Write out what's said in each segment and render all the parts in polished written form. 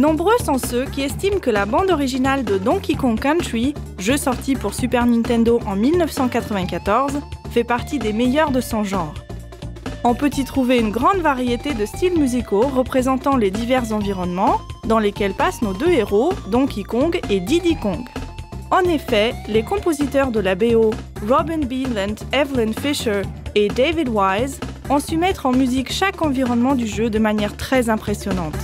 Nombreux sont ceux qui estiment que la bande originale de Donkey Kong Country, jeu sorti pour Super Nintendo en 1994, fait partie des meilleures de son genre. On peut y trouver une grande variété de styles musicaux représentant les divers environnements dans lesquels passent nos deux héros, Donkey Kong et Diddy Kong. En effet, les compositeurs de la BO, Robin Beeland, Evelyn Fisher et David Wise, ont su mettre en musique chaque environnement du jeu de manière très impressionnante.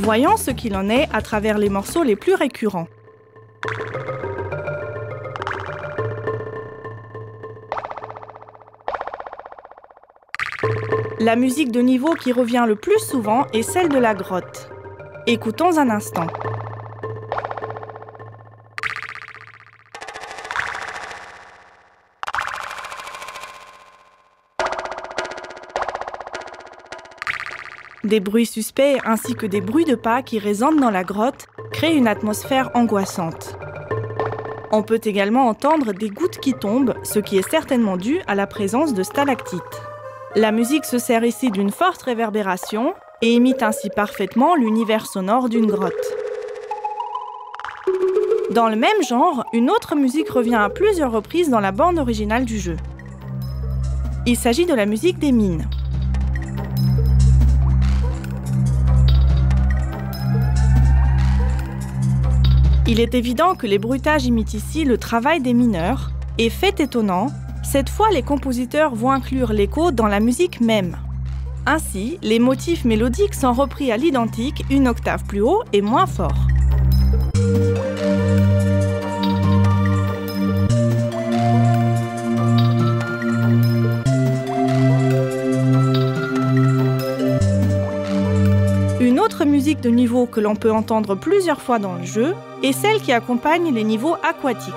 Voyons ce qu'il en est à travers les morceaux les plus récurrents. La musique de niveau qui revient le plus souvent est celle de la grotte. Écoutons un instant. Des bruits suspects ainsi que des bruits de pas qui résonnent dans la grotte créent une atmosphère angoissante. On peut également entendre des gouttes qui tombent, ce qui est certainement dû à la présence de stalactites. La musique se sert ici d'une forte réverbération et imite ainsi parfaitement l'univers sonore d'une grotte. Dans le même genre, une autre musique revient à plusieurs reprises dans la bande originale du jeu. Il s'agit de la musique des mines. Il est évident que les bruitages imitent ici le travail des mineurs, et fait étonnant, cette fois les compositeurs vont inclure l'écho dans la musique même. Ainsi, les motifs mélodiques sont repris à l'identique, une octave plus haut et moins fort. Une autre musique de niveau que l'on peut entendre plusieurs fois dans le jeu est celle qui accompagne les niveaux aquatiques.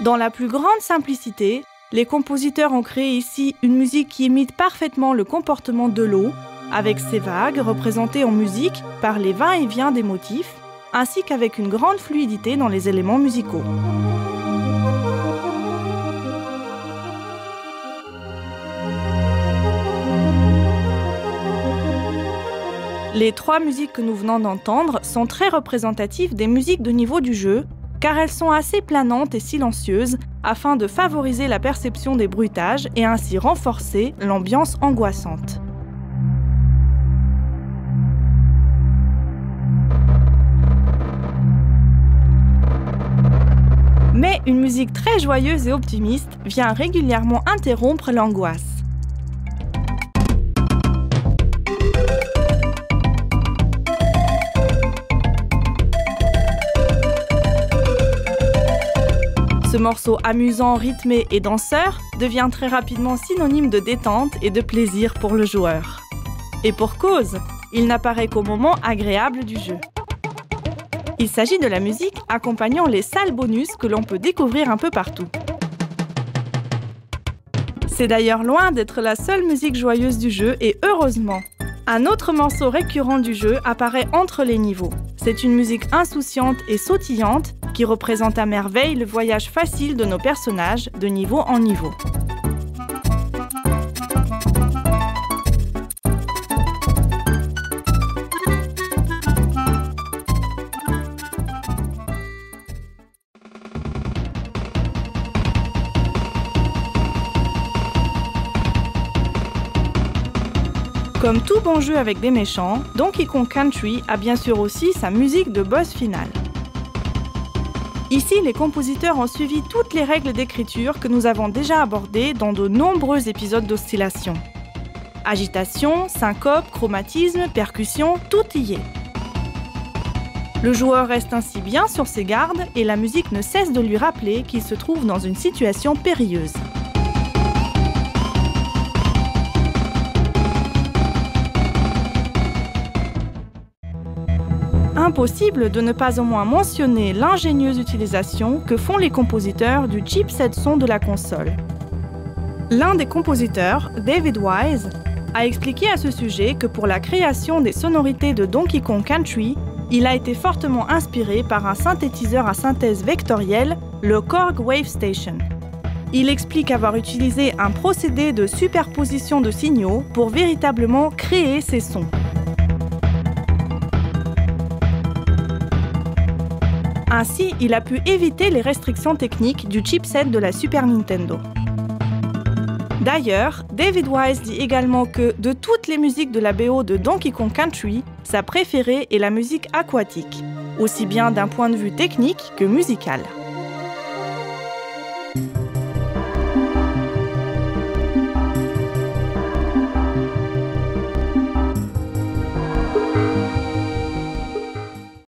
Dans la plus grande simplicité, les compositeurs ont créé ici une musique qui imite parfaitement le comportement de l'eau, avec ses vagues représentées en musique par les va-et-vient des motifs, ainsi qu'avec une grande fluidité dans les éléments musicaux. Les trois musiques que nous venons d'entendre sont très représentatives des musiques de niveau du jeu, car elles sont assez planantes et silencieuses afin de favoriser la perception des bruitages et ainsi renforcer l'ambiance angoissante. Mais une musique très joyeuse et optimiste vient régulièrement interrompre l'angoisse. Ce morceau amusant, rythmé et danseur devient très rapidement synonyme de détente et de plaisir pour le joueur. Et pour cause, il n'apparaît qu'au moment agréable du jeu. Il s'agit de la musique accompagnant les salles bonus que l'on peut découvrir un peu partout. C'est d'ailleurs loin d'être la seule musique joyeuse du jeu et heureusement. Un autre morceau récurrent du jeu apparaît entre les niveaux. C'est une musique insouciante et sautillante qui représente à merveille le voyage facile de nos personnages de niveau en niveau. Comme tout bon jeu avec des méchants, Donkey Kong Country a bien sûr aussi sa musique de boss final. Ici, les compositeurs ont suivi toutes les règles d'écriture que nous avons déjà abordées dans de nombreux épisodes d'Oscillation. Agitation, syncope, chromatisme, percussion, tout y est. Le joueur reste ainsi bien sur ses gardes et la musique ne cesse de lui rappeler qu'il se trouve dans une situation périlleuse. Impossible de ne pas au moins mentionner l'ingénieuse utilisation que font les compositeurs du chipset son de la console. L'un des compositeurs, David Wise, a expliqué à ce sujet que pour la création des sonorités de Donkey Kong Country, il a été fortement inspiré par un synthétiseur à synthèse vectorielle le Korg Wave Station. Il explique avoir utilisé un procédé de superposition de signaux pour véritablement créer ces sons. Ainsi, il a pu éviter les restrictions techniques du chipset de la Super Nintendo. D'ailleurs, David Wise dit également que de toutes les musiques de la BO de Donkey Kong Country, sa préférée est la musique aquatique, aussi bien d'un point de vue technique que musical.